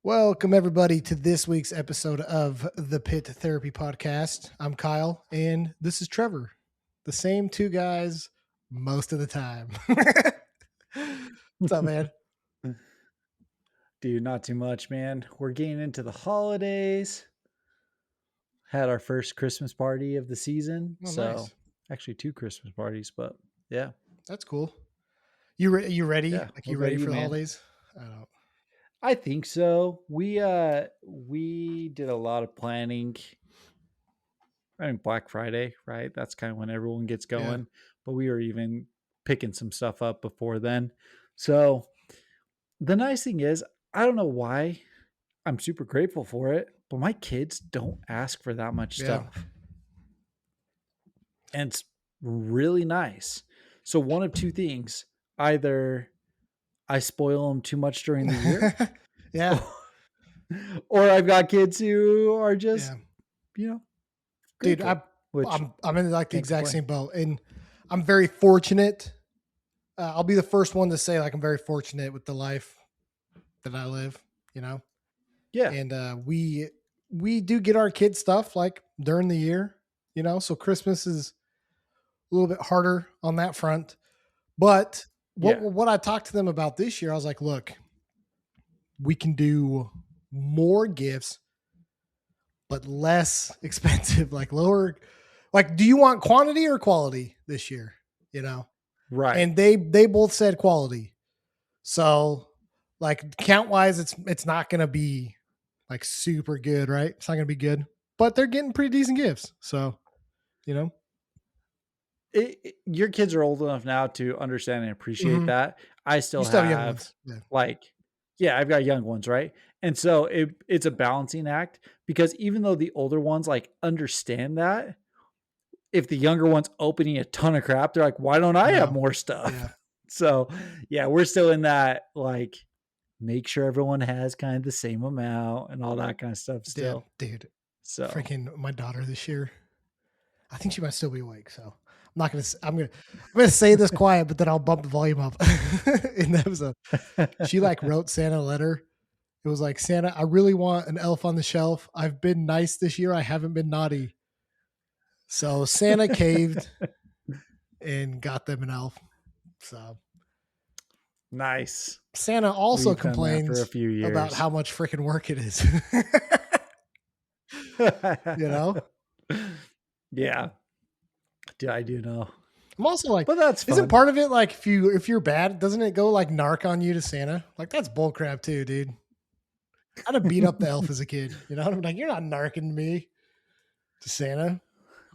Welcome, everybody, to this week's episode of the Pit Therapy Podcast. I'm Kyle, and this is Trevor. The same two guys most of the time. What's up, man? Dude, not too much, man. We're getting into the holidays. Had our first Christmas party of the season. Nice. Actually 2 Christmas parties, but yeah. That's cool. You ready? Yeah, like, you ready for the holidays? I think so. We did a lot of planning. I mean, Black Friday, right? That's kind of when everyone gets going. Yeah. But we were even picking some stuff up before then. So the nice thing is, I don't know why, I'm super grateful for it, but my kids don't ask for that much stuff. And it's really nice. So one of two things: either I spoil them too much during the year, yeah, or I've got kids who are just, dude, I'm in like the exact same boat, and I'm very fortunate. I'll be the first one to say, like, I'm very fortunate with the life that I live, Yeah. And we do get our kids stuff like during the year, so Christmas is a little bit harder on that front. But what I talked to them about this year, I was like, look, we can do more gifts, but less expensive, like lower. Like, do you want quantity or quality this year? Right. And they both said quality. So, like, count wise, it's not going to be like super good, right? It's not going to be good, but they're getting pretty decent gifts. So, your kids are old enough now to understand and appreciate that. I still have young ones. I've got young ones, right? And so it's a balancing act, because even though the older ones like understand that, if the younger one's opening a ton of crap, they're like, why don't I have more stuff? Yeah. So we're still in that, like, make sure everyone has kind of the same amount and all that kind of stuff still. Dude. So freaking my daughter this year, I think she might still be awake. So I'm going to say this quiet, but then I'll bump the volume up in the episode. She like wrote Santa a letter. It was like, Santa, I really want an elf on the shelf. I've been nice this year. I haven't been naughty. So Santa caved and got them an elf. So nice. Santa also complains for a few years about how much freaking work it is. Yeah. I do know. I'm also like, but that's fun. Isn't part of it like if you're bad, doesn't it go like narc on you to Santa? Like, that's bullcrap too, dude. I'd have beat up the elf as a kid. I'm like, you're not narking me to Santa.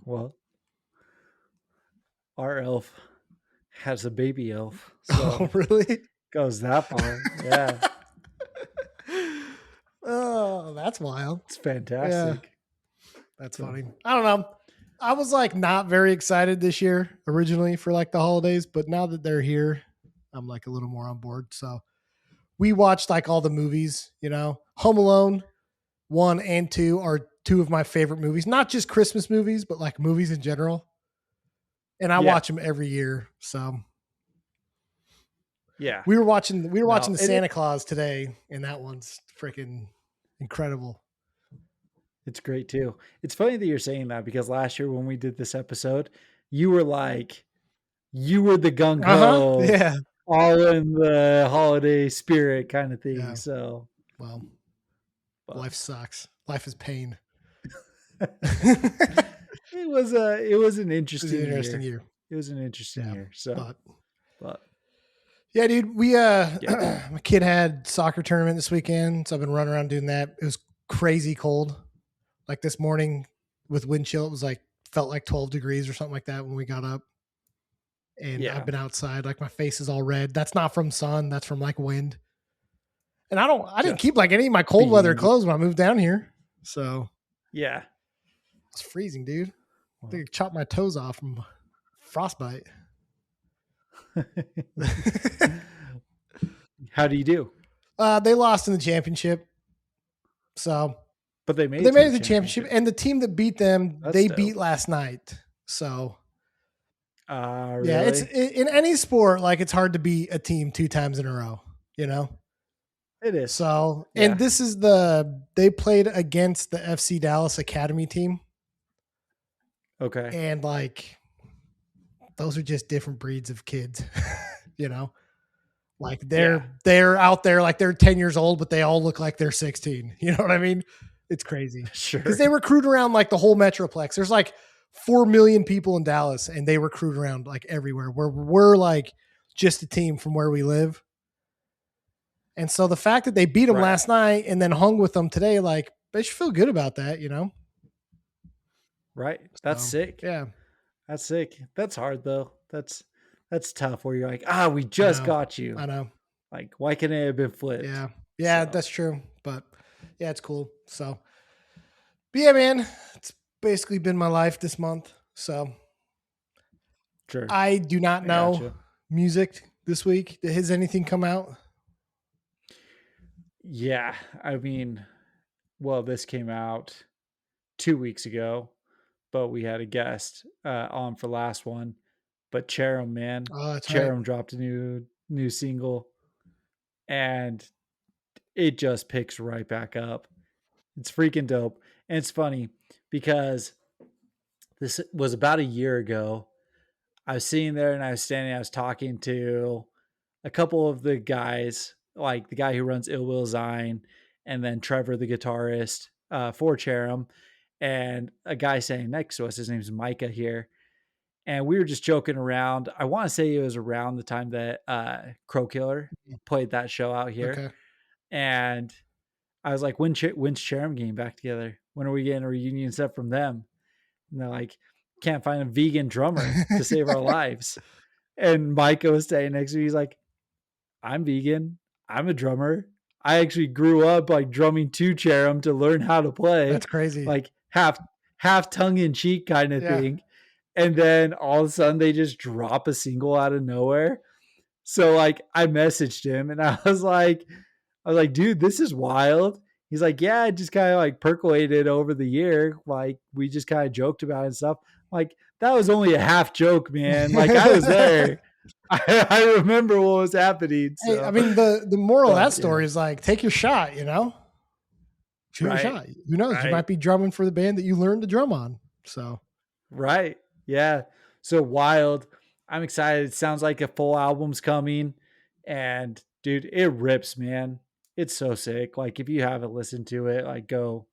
Well, our elf has a baby elf. So oh, really? Goes that far. Yeah. Oh, that's wild. It's fantastic. Yeah. That's funny. I don't know. I was like not very excited this year originally for like the holidays, but now that they're here, I'm like a little more on board. So we watched like all the movies, Home Alone 1 and 2 are 2 of my favorite movies, not just Christmas movies, but like movies in general. And I watch them every year. So yeah, we were watching the Santa Claus today, and that one's freaking incredible. It's great too. It's funny that you're saying that, because last year when we did this episode, you were the gung ho, yeah, all in the holiday spirit kind of thing. Yeah. So, well, life sucks. Life is pain. It was an interesting year. It was an interesting year. So, but yeah, dude, my kid had soccer tournament this weekend, so I've been running around doing that. It was crazy cold. Like this morning with wind chill, it was like, felt like 12 degrees or something like that when we got up. And I've been outside, like my face is all red. That's not from sun, that's from like wind. And I didn't keep like any of my cold weather clothes when I moved down here. So yeah, it's freezing, dude. I think I chopped my toes off from frostbite. How do you do? They lost in the championship. So But they made They it to made it the to the championship, championship. and the team that beat them, That's they dope. beat last night. So yeah, it's Really? in any sport, like it's hard to beat a team 2 times in a row, you know? It is. So, and Yeah. this is they played against the FC Dallas Academy team. Okay. And like, those are just different breeds of kids, you know? Like Yeah. they're out there like they're 10 years old, but they all look like they're 16. You know what I mean? It's crazy. Because Sure. they recruit around like the whole Metroplex. There's like 4 million people in Dallas and they recruit around like everywhere. We're like just a team from where we live. And so the fact that they beat them Right. last night and then hung with them today, like they should feel good about that, you know? Right. That's So sick. yeah, That's sick. That's hard though. That's tough where you're like, we I just know. got you. I know. Like, why can't it have been flipped? Yeah. Yeah, So that's true. But yeah, it's cool. So but yeah, man, it's basically been my life this month. So sure. I do not I know gotcha. music this week. Has anything come out? Yeah. I mean, well, this came out 2 weeks ago, but we had a guest on for last one. But Cherim, man, Oh, that's right. Cherim dropped a new single, and it just picks right back up. It's freaking dope, and it's funny because this was about a year ago. I was sitting there and I was standing. I was talking to a couple of the guys, like the guy who runs Ill Will Zine, and then Trevor, the guitarist for Cherim, and a guy sitting next to us. His name's Micah here, and we were just joking around. I want to say it was around the time that Crow Killer played that show out here, Okay. and I was like, when's Cherim getting back together? When are we getting a reunion set from them? And they're like, can't find a vegan drummer to save our lives. And Micah was standing next to me. He's like, I'm vegan. I'm a drummer. I actually grew up like drumming to Cherim to learn how to play, That's crazy. like half tongue in cheek kind of Yeah. thing. And then all of a sudden they just drop a single out of nowhere. So like I messaged him and I was like, dude, this is wild. He's like, yeah, it just kind of like percolated over the year. Like we just kind of joked about it and stuff. Like that was only a half joke, man. Like I was there. I remember what was happening. Hey, I So, mean the moral of that but yeah, story is like take your shot, you know? Shoot your right, shot. Who knows? You right, might be drumming for the band that you learned to drum on. So right. Yeah. So wild. I'm excited. It sounds like a full album's coming. And dude, it rips, man. It's so sick. Like if you haven't listened to it, like go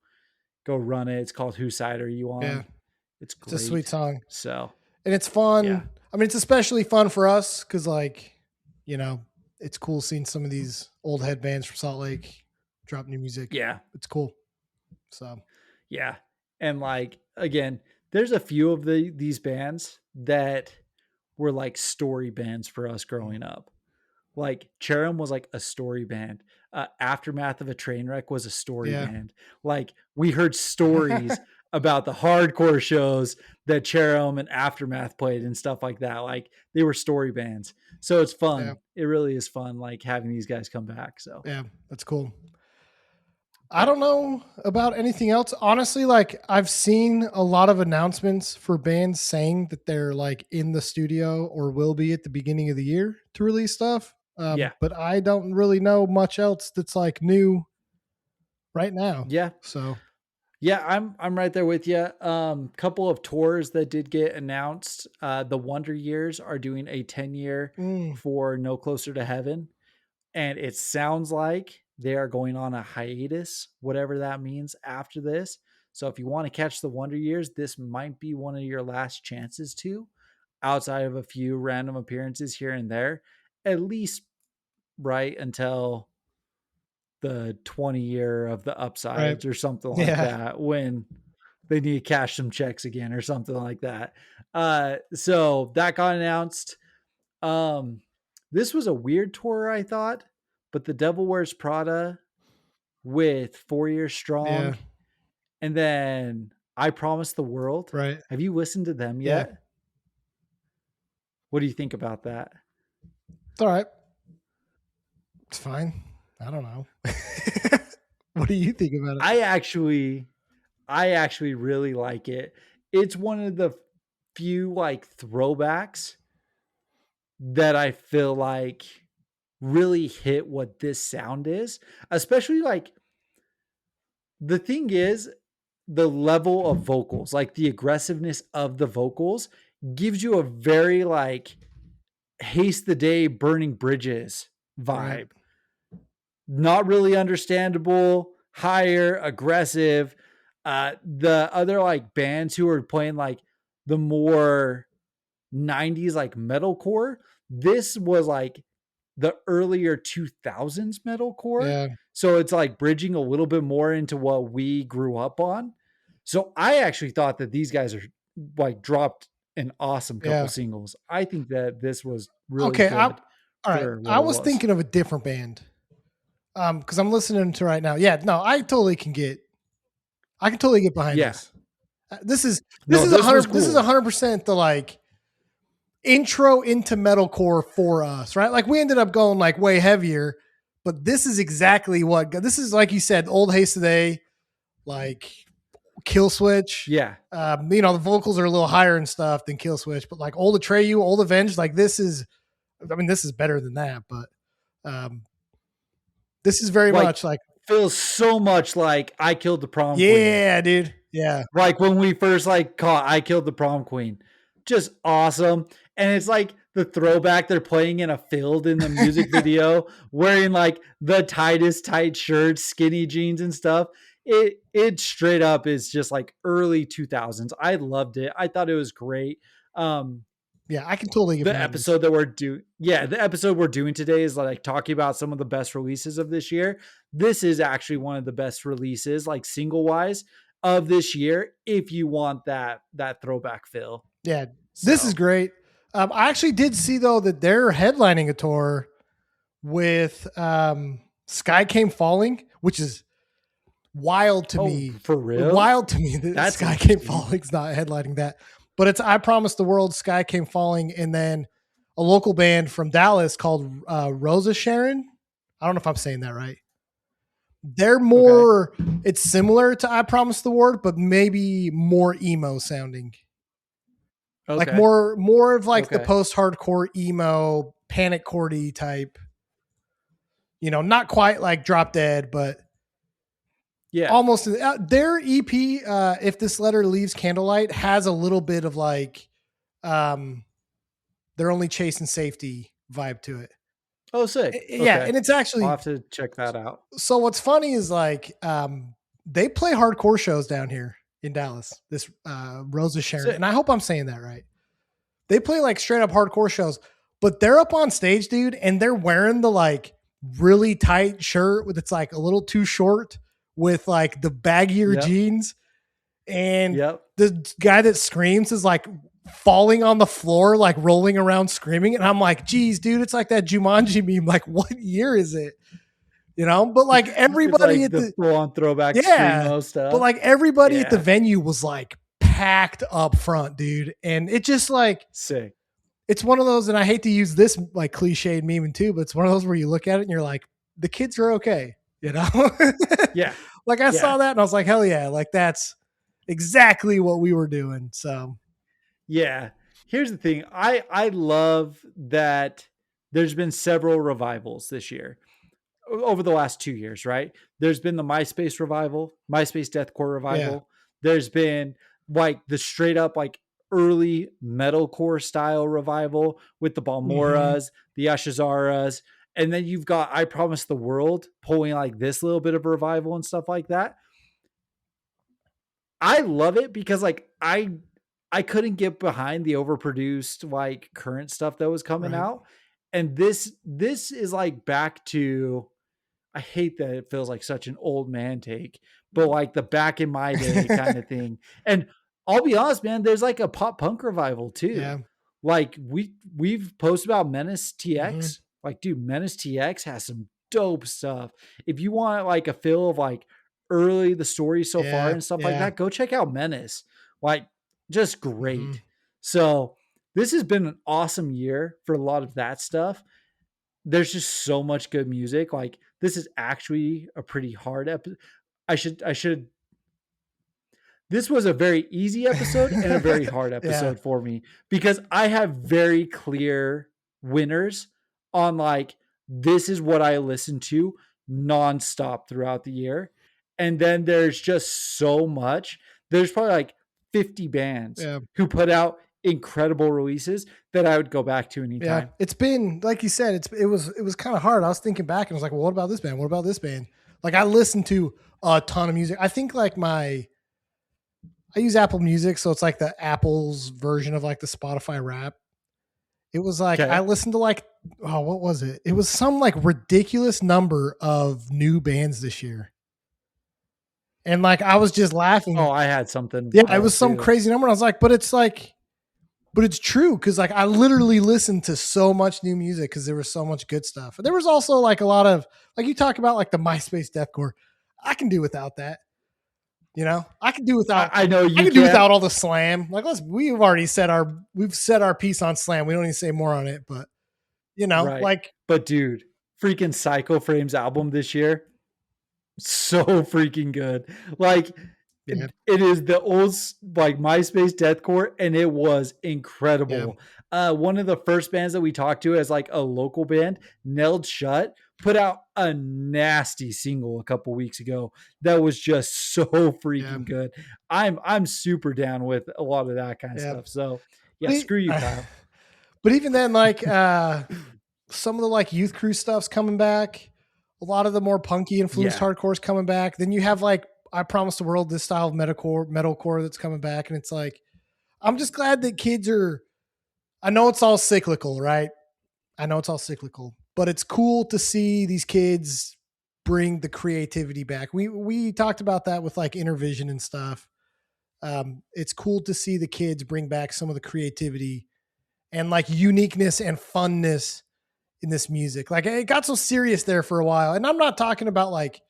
run it. It's called Whose Side Are You yeah, On? It's it's a sweet great. song. So And it's yeah. fun. I mean, it's especially fun for us because, like, you know, it's cool seeing some of these old headbands from Salt Lake drop new music. Yeah. It's cool. So Yeah. And like again, there's a few of these bands that were like story bands for us growing up. Like Cherim was like a story band. Aftermath of a Train Wreck was a story yeah, band. Like we heard stories about the hardcore shows that Cherim and Aftermath played and stuff like that. Like they were story bands. So it's yeah, fun. It really is fun, like having these guys come back. So yeah, that's cool. I but don't know about anything else. Honestly, like I've seen a lot of announcements for bands saying that they're like in the studio or will be at the beginning of the year to release stuff. yeah. But I don't really know much else that's like new right now. Yeah. So Yeah, I'm right there with you. Couple of tours that did get announced. The Wonder Years are doing a 10-year mm, for No Closer to Heaven, and it sounds like they are going on a hiatus, whatever that means after this. So if you want to catch the Wonder Years, this might be one of your last chances to, outside of a few random appearances here and there, at least right until the 20-year of the right. upsides or something like Yeah. that when they need to cash some checks again or something like that. So that got announced. Um, this was a weird tour, I thought, but the Devil Wears Prada with 4 Years Yeah. Strong and then I Promise the World. Right. Have you listened to them Yeah. yet? What do you think about that? It's all right. It's fine. I don't know. What do you think about it? I actually really like it. It's one of the few like throwbacks that I feel like really hit what this sound is, especially like the thing is the level of vocals, like the aggressiveness of the vocals gives you a very like haste the day burning bridges Right. vibe. Not really understandable, higher, aggressive. The other like bands who are playing like the more 90s like metalcore, this was like the earlier 2000s metalcore. Yeah. So it's like bridging a little bit more into what we grew up on. So I actually thought that these guys are like dropped an awesome couple Yeah. singles. I think that this was really Okay. All good right. for what I it was was. thinking of a different band. Because I'm listening to right now. Yeah, no, I can totally get behind Yeah. this. This is No, this was cool. This is 100% the like intro into metalcore for us, right? Like we ended up going like way heavier, but this is exactly what this is. Like you said, old Haste Today, like Kill Switch. Yeah. You know, the vocals are a little higher and stuff than Kill Switch, but like old Atreyu, old Avenged, like this is, I mean, this is better than that, but this is very like, much like feels so much like I Killed the Prom Queen. Yeah, dude. Yeah. Like when we first like caught I Killed the Prom Queen. Just awesome. And it's like the throwback they're playing in a field in the music video, wearing like the tightest tight shirts, skinny jeans and stuff. It straight up is just like early 2000s. I loved it. I thought it was great. Yeah, I can totally get the episode that we're doing. Yeah, the episode we're doing today is like talking about some of the best releases of this year. This is actually one of the best releases, like single wise, of this year. If you want that throwback feel, yeah, this is great. I actually did see though that they're headlining a tour with Sky Came Falling, which is wild to me. For real? Wild to me that Sky Came Falling's not headlining that. But it's I Promised the World, Sky Came Falling, and then a local band from Dallas called Rosa Sharon. I don't know if I'm saying that right. They're more, it's similar to I Promised the World, but maybe more emo sounding. Like more of like the post-hardcore emo, panic chordy type. You know, not quite like Drop Dead, but yeah, almost. Their EP, If This Letter Leaves Candlelight, has a little bit of like they're only chasing safety vibe to it. Oh, sick. Yeah, and it's actually, I'll have to check that out. So what's funny is like they play hardcore shows down here in Dallas. This Rosa Sharon, and I hope I'm saying that right. They play like straight up hardcore shows, but they're up on stage, dude, and they're wearing the like really tight shirt with it's like a little too short with like the baggier jeans. And the guy that screams is like falling on the floor, like rolling around screaming. And I'm like, geez, dude, it's like that Jumanji meme. Like, what year is it? You know, but like everybody like at the full on throwback screamo stuff. But like everybody at the venue was like packed up front, dude. And it just like sick. It's one of those, and I hate to use this like cliched meme too, but it's one of those where you look at it and you're like, the kids are okay, you know? Yeah. Like I saw that and I was like, hell yeah, like that's exactly what we were doing. So yeah. Here's the thing. I love that there's been several revivals this year over the last 2 years, right? There's been the MySpace revival, MySpace deathcore revival. Yeah. There's been like the straight up like early metalcore style revival with the Balmoras, the Ashazaras, and then you've got I Promised the World pulling like this little bit of revival and stuff like that. I love it because like I couldn't get behind the overproduced like current stuff that was coming out. And this is like back to, I hate that it feels like such an old man take, but like the back in my day kind of thing. And I'll be honest, man, there's like a pop punk revival too. Yeah. Like we've posted about Menace TX. Like, dude, Menace TX has some dope stuff. If you want like a feel of like early the story so far and stuff like that, go check out Menace. Like, just great. So this has been an awesome year for a lot of that stuff. There's just so much good music. Like this is actually a pretty hard episode. I should this was a very easy episode and a very hard episode for me, because I have very clear winners on like, this is what I listen to nonstop throughout the year. And then there's just so much. There's probably like 50 bands who put out incredible releases that I would go back to anytime. Yeah, it's been, like you said, it was kind of hard. I was thinking back and I was like, well, what about this band? What about this band? Like, I listened to a ton of music. I think like I use Apple Music, so it's like the Apple's version of like the Spotify Rap. It was like, I listened to like, what was it? It was some like ridiculous number of new bands this year. And like, I was just laughing. Oh, I had something. Yeah, it was some crazy number. I was like, but it's true. Cause like, I literally listened to so much new music cause there was so much good stuff. There was also like a lot of, like you talk about like the MySpace deathcore. I can do without that. You know, I can do without. I know you can do without all the slam. Like, we've already said our piece on slam. We don't need to say more on it, but you know, like. But dude, freaking Psycho Frames album this year, so freaking good. Like, it is the old like MySpace deathcore, and it was incredible. One of the first bands that we talked to as like a local band, Nailed Shut, put out a nasty single a couple weeks ago that was just so freaking good. I'm super down with a lot of that kind of stuff. So screw you, Kyle. But even then, like some of the like Youth Crew stuff's coming back. A lot of the more punky influenced hardcore's coming back. Then you have like I Promise the World, this style of metalcore that's coming back, and it's like I'm just glad that kids are. I know it's all cyclical, right? I know it's all cyclical. But it's cool to see these kids bring the creativity back. We talked about that with like Intervision and stuff. It's cool to see the kids bring back some of the creativity and like uniqueness and funness in this music. Like it got so serious there for a while. And I'm not talking about like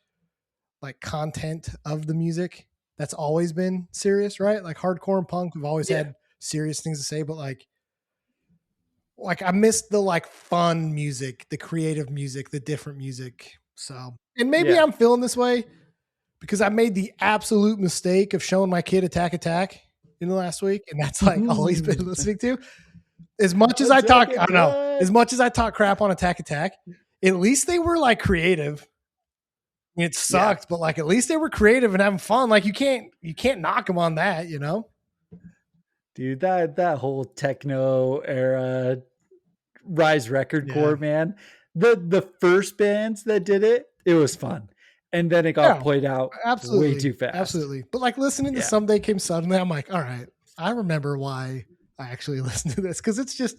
content of the music. That's always been serious, right? Like hardcore and punk, we've always had serious things to say, but like I missed the like fun music, the creative music, the different music. So, and maybe I'm feeling this way because I made the absolute mistake of showing my kid Attack in the last week. And that's like all he's been listening to. As much as I talk, I don't know, as much as I talk crap on Attack, at least they were like creative. I mean, it sucked, but like, at least they were creative and having fun. Like you can't knock them on that, you know? Dude, that whole techno era Rise Record Corps, man. The first bands that did it, it was fun. And then it got played out way too fast. Absolutely. But like listening to Someday Came Suddenly, I'm like, all right, I remember why I actually listened to this. Cause it's just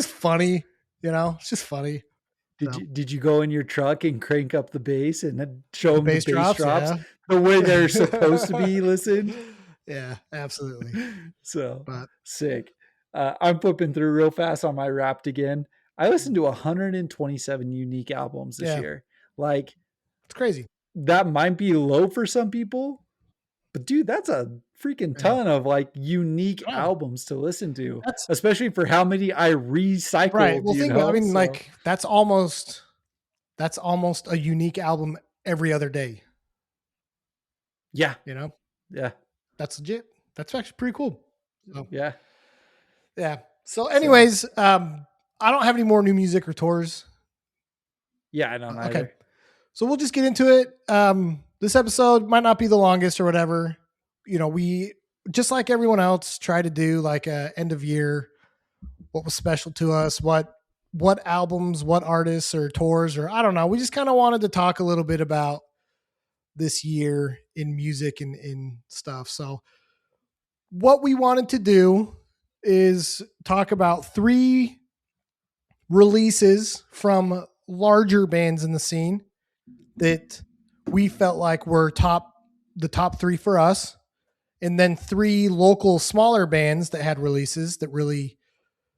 funny, you know, it's just funny. Did you go in your truck and crank up the bass and then show them the bass drops the way they're supposed to be listened? Yeah, absolutely. So sick. I'm flipping through real fast on my Wrapped again. I listened to 127 unique albums this year. Like, it's crazy. That might be low for some people, but dude, that's a freaking ton of like unique albums to listen to, especially for how many I recycled. Right. Well, think about, I mean, like that's almost a unique album every other day. Yeah. You know? Yeah. That's legit. That's actually pretty cool. So, yeah. So anyways, I don't have any more new music or tours. Yeah, I don't either. Okay. So we'll just get into it. This episode might not be the longest or whatever. You know, we, just like everyone else, try to do like a end of year, what was special to us, what albums, what artists or tours, or I don't know. We just kind of wanted to talk a little bit about this year in music and stuff. So what we wanted to do is talk about 3 releases from larger bands in the scene that we felt like were the top 3 for us. And then 3 local smaller bands that had releases that really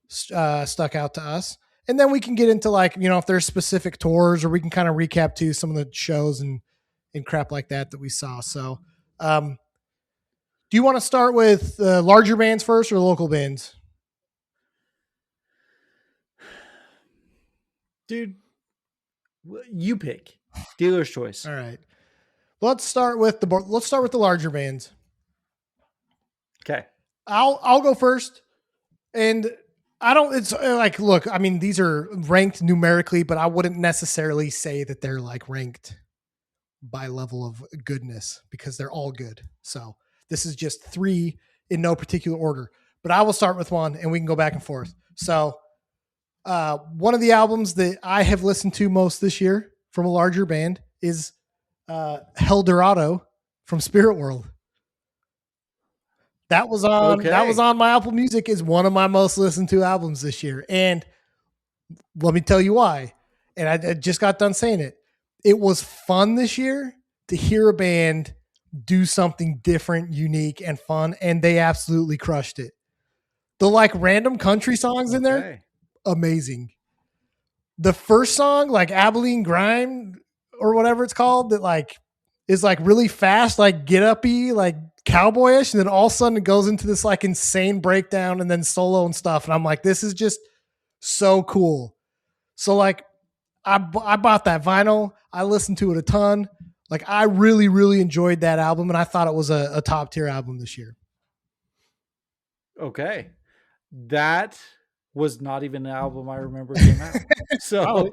stuck out to us. And then we can get into like, you know, if there's specific tours, or we can kind of recap to some of the shows and crap like that we saw. So, do you want to start with larger bands first or local bands? Dude, you pick. Dealer's choice. All right. Let's start with the larger bands. Okay. I'll go first. And it's like, look, I mean, these are ranked numerically, but I wouldn't necessarily say that they're like ranked by level of goodness because they're all good. So this is just 3 in no particular order, but I will start with one and we can go back and forth. So one of the albums that I have listened to most this year from a larger band is Hell Dorado from Spiritworld. That was on my Apple Music is one of my most listened to albums this year. And let me tell you why. And I just got done saying it. It was fun this year to hear a band do something different, unique, and fun. And they absolutely crushed it. The like random country songs in there, amazing. The first song, like Abilene Grime or whatever it's called, that like is like really fast, like get uppy, like cowboyish, and then all of a sudden it goes into this like insane breakdown and then solo and stuff. And I'm like, this is just so cool. So like I bought that vinyl. I listened to it a ton. Like I really, really enjoyed that album and I thought it was a top tier album this year. Okay. That was not even an album I remember came out. So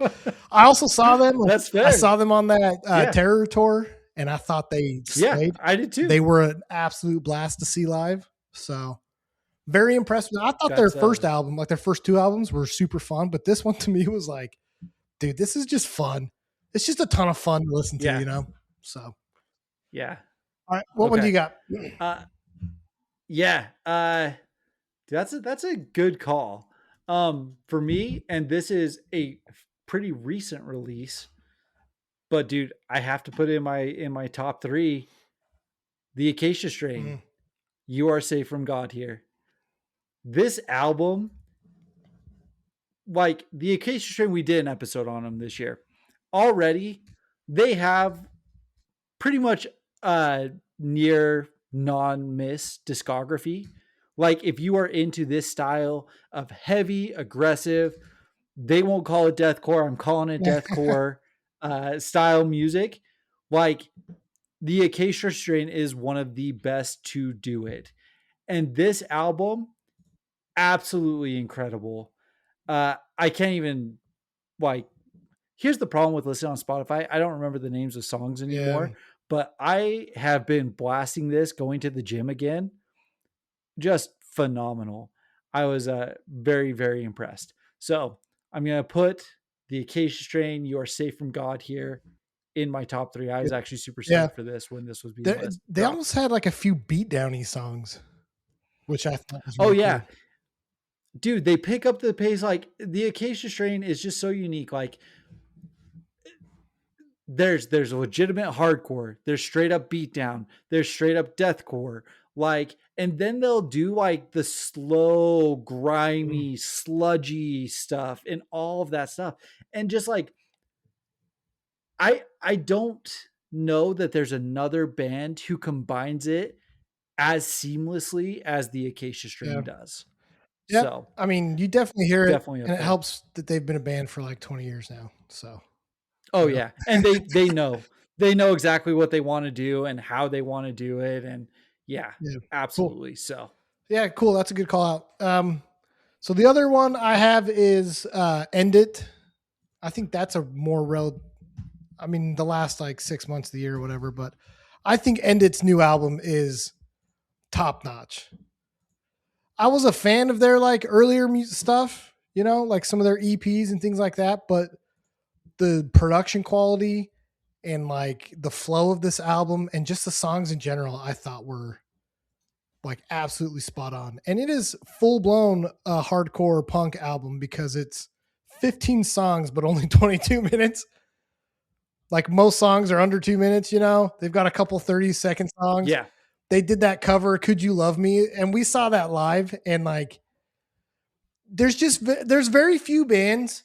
I also saw them. That's fair. I saw them on that Terror tour. And I thought they slayed. Yeah, I did too. They were an absolute blast to see live. So very impressed. I thought their first album, like their first 2 albums were super fun. But this one to me was like, dude, this is just fun. It's just a ton of fun to listen to, you know? So. Yeah. All right. What one do you got? That's a good call. For me, and this is a pretty recent release, but dude, I have to put it in my top 3. The Acacia Strain. You Are Safe from God Here. This album, like the Acacia Strain, we did an episode on them this year. Already, they have pretty much near non-miss discography. Like if you are into this style of heavy, aggressive, they won't call it deathcore, I'm calling it deathcore style music. Like the Acacia Strain is one of the best to do it. And this album, absolutely incredible. I can't even like, here's the problem with listening on Spotify. I don't remember the names of songs anymore, but I have been blasting this going to the gym again. Just phenomenal. I was very, very impressed. So I'm going to put the Acacia Strain, You Are Safe from God Here in my top 3. I was actually super stoked for this when this was being listed. They almost had like a few beatdowny songs, which I thought was really cool. Dude, they pick up the pace. Like the Acacia Strain is just so unique. Like there's a legitimate hardcore, there's straight up beatdown, there's straight up deathcore. Like, and then they'll do like the slow, grimy, sludgy stuff and all of that stuff. And just like, I don't know that there's another band who combines it as seamlessly as the Acacia Strain does. Yeah. So, I mean, you definitely hear it, and it helps that they've been a band for like 20 years now. So, yeah. And they know exactly what they want to do and how they want to do it. And absolutely. Cool. So, yeah, cool. That's a good call out. So the other one I have is End It. I think that's a more the last like 6 months of the year or whatever, but I think End It's new album is top notch. I was a fan of their like earlier music stuff, you know, like some of their EPs and things like that, but the production quality and like the flow of this album and just the songs in general, I thought were like absolutely spot on. And it is full blown hardcore punk album because it's 15 songs, but only 22 minutes. Like most songs are under 2 minutes, you know, they've got a couple 30-second songs. Yeah. They did that cover, Could You Love Me? And we saw that live. And like, there's very few bands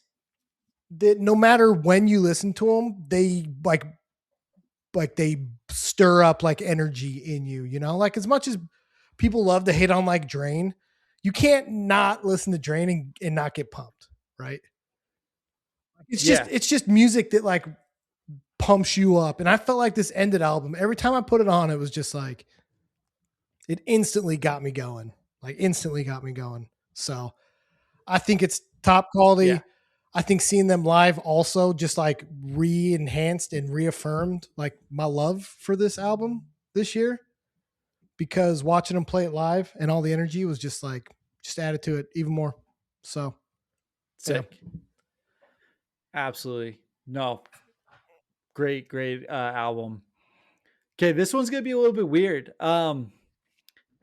that no matter when you listen to them, they like they stir up like energy in you, you know, like as much as people love to hate on like Drain, you can't not listen to Drain and not get pumped. Right. It's just music that like pumps you up. And I felt like this Ended album, every time I put it on, it was just like, it instantly got me going. So I think it's top quality. Yeah. I think seeing them live also just like re-enhanced and reaffirmed like my love for this album this year, because watching them play it live and all the energy was just added to it even more. So sick. Yeah. Absolutely. No. Great album. Okay, this one's gonna be a little bit weird. And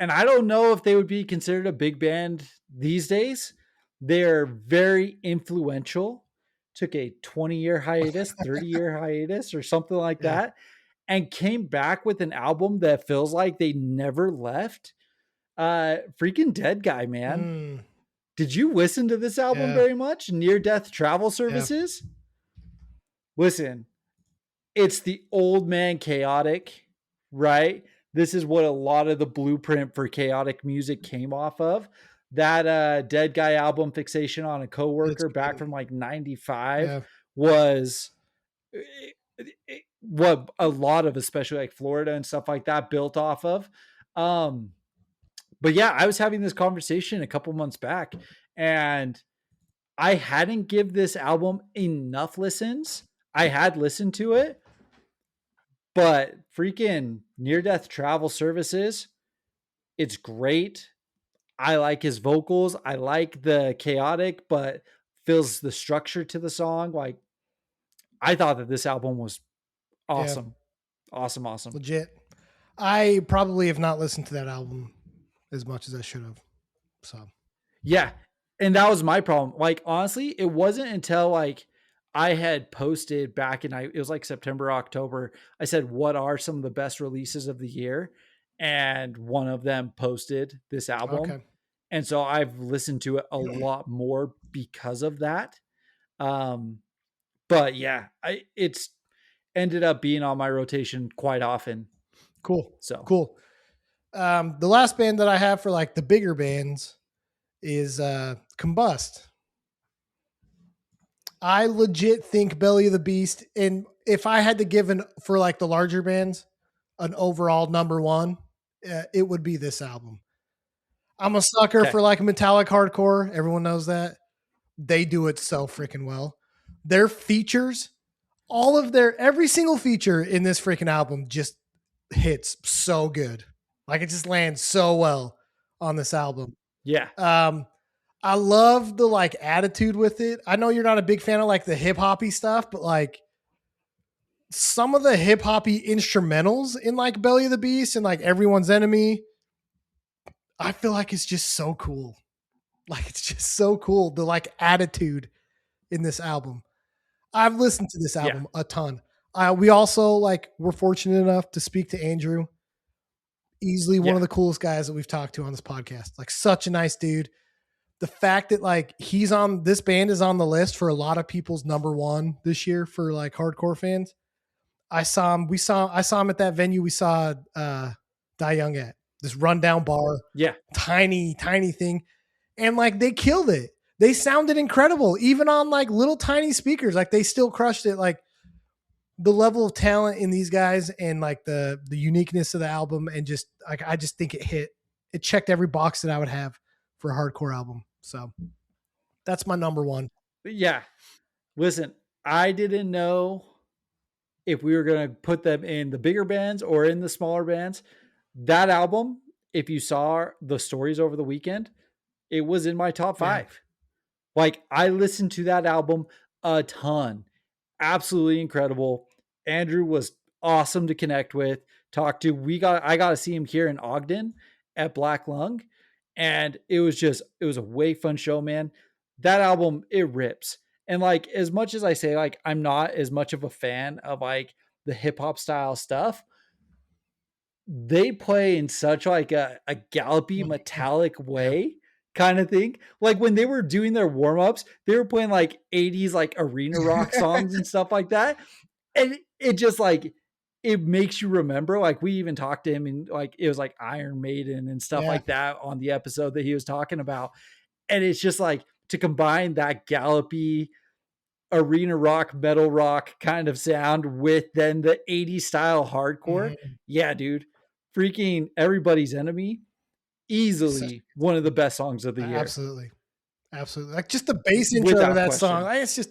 I don't know if they would be considered a big band these days. They're very influential. Took a 20-year hiatus, 30-year hiatus, or something like that, and came back with an album that feels like they never left. Freaking Dead Guy, man. Did you listen to this album very much? Near Death Travel Services? Listen, it's the old man chaotic, right? This is what a lot of the blueprint for chaotic music came off of. That Dead Guy album, Fixation on a Coworker, back from like 95 was what a lot of, especially like Florida and stuff like that, built off of. But yeah, I was having this conversation a couple months back, and I hadn't give this album enough listens. I had listened to it, but freaking Near Death Travel Services, it's great. I like his vocals. I like the chaotic, but feels the structure to the song. Like, I thought that this album was awesome. Awesome. Legit. I probably have not listened to that album as much as I should have. So yeah. And that was my problem. Like, honestly, it wasn't until like I had posted back in, it was like September, October. I said, what are some of the best releases of the year? And one of them posted this album. Okay. And so I've listened to it a lot more because of that. But yeah, it's ended up being on my rotation quite often. Cool. Cool. The last band that I have for like the bigger bands is Combust. I legit think Belly of the Beast, and if I had to give for like the larger bands an overall number one, it would be this album. I'm a sucker for like metallic hardcore. Everyone knows that. They do it so freaking well. Their features, every single feature in this freaking album just hits so good. Like, it just lands so well on this album. Yeah. I love the like attitude with it. I know you're not a big fan of like the hip hoppy stuff, but like some of the hip hoppy instrumentals in like Belly of the Beast and like Everyone's Enemy, I feel like it's just so cool. Like, it's just so cool. The like attitude in this album. I've listened to this album a ton. We also like were fortunate enough to speak to Andrew. Easily one of the coolest guys that we've talked to on this podcast. Like, such a nice dude. The fact that like this band is on the list for a lot of people's number one this year for like hardcore fans. I saw him at that venue we saw Die Young at, this rundown bar. Yeah. Tiny thing. And like, they killed it. They sounded incredible, even on like little tiny speakers. Like, they still crushed it. Like, the level of talent in these guys and like the uniqueness of the album, and just like, I just think it checked every box that I would have for a hardcore album. So that's my number one. Yeah. Listen, I didn't know if we were going to put them in the bigger bands or in the smaller bands. That album, if you saw the stories over the weekend, it was in my top 5. Yeah. Like, I listened to that album a ton. Absolutely incredible. Andrew was awesome to connect with, talk to. I got to see him here in Ogden at Black Lung. And it was a way fun show, man. That album, it rips. And like, as much as I say, like, I'm not as much of a fan of like the hip hop style stuff, they play in such like a gallopy metallic way kind of thing. Like, when they were doing their warm-ups, they were playing like 80s, like arena rock songs and stuff like that. And it just like, it makes you remember, like, we even talked to him and like, it was like Iron Maiden and stuff like that on the episode that he was talking about. And it's just like, to combine that gallopy arena rock, metal rock kind of sound with then the 80s style hardcore. Mm-hmm. Yeah, dude. Freaking Everybody's Enemy. Easily one of the best songs of the year. Absolutely. Absolutely. Like just the bass intro Without to that question. song. It's just,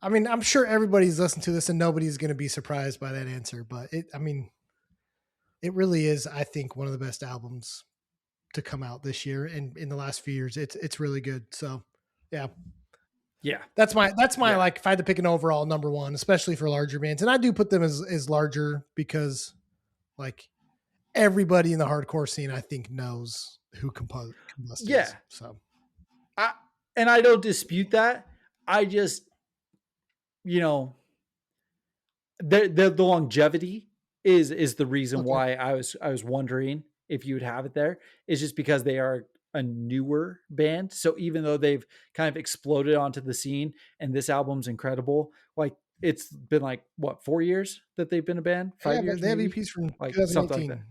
I mean, I'm sure everybody's listened to this and nobody's going to be surprised by that answer, but it really is, I think, one of the best albums to come out this year and in the last few years. It's really good. So yeah. Yeah. That's my like, if I had to pick an overall number one, especially for larger bands. And I do put them as larger because like everybody in the hardcore scene, I think, knows who Combust is. So I don't dispute that. I just, the longevity is the reason why I was wondering if you would have it there. Is just because they are a newer band. So even though they've kind of exploded onto the scene and this album's incredible, like it's been like what, 4 years that they've been a band? 5 years? They have EPs from like 2018.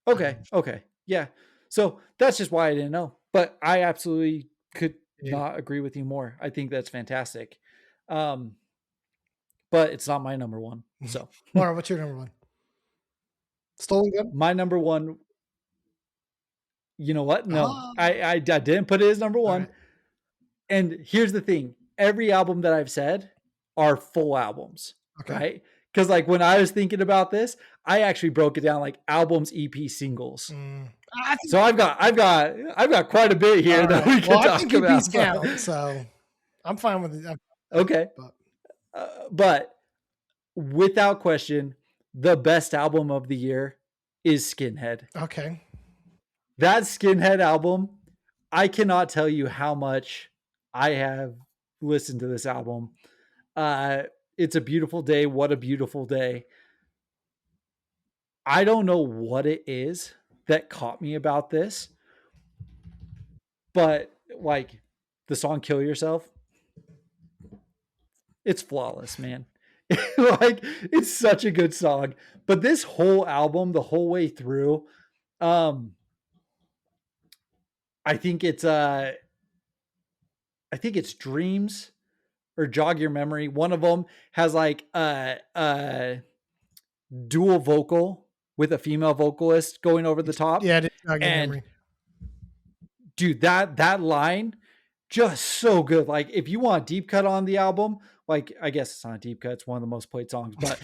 Like okay. Yeah. So that's just why I didn't know. But I absolutely could not agree with you more. I think that's fantastic. But it's not my number one. So Laura, what's your number one? Stolen Gun? My number one. You know what? No, I didn't put it as number one. Right. And here's the thing. Every album that I've said are full albums, right? Because like when I was thinking about this, I actually broke it down like albums, EP, singles. So I've got quite a bit here that we can talk about. EPs count, so I'm fine with it. Okay, but without question, the best album of the year is Skinhead. Okay. That Skinhead album, I cannot tell you how much I have listened to this album. It's a Beautiful Day. What a beautiful day. I don't know what it is that caught me about this, but like the song Kill Yourself, it's flawless, man. Like it's such a good song. But this whole album, the whole way through, I think it's Dreams or Jog Your Memory. One of them has like a dual vocal with a female vocalist going over the top. Yeah, Jog Your Memory. Dude, that line just so good. Like if you want deep cut on the album, like I guess it's not a deep cut, it's one of the most played songs, but